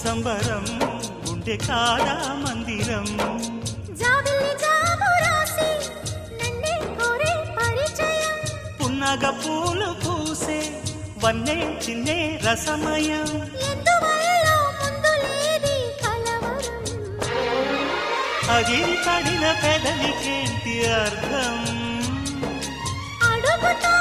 సంబరం గుండె కాదా మందిరం పున్నగ పూలు పూసే వన్నే చిన్నే రసమయం అగిరి పడిన పెదవికేంటి అర్థం అడుగుతా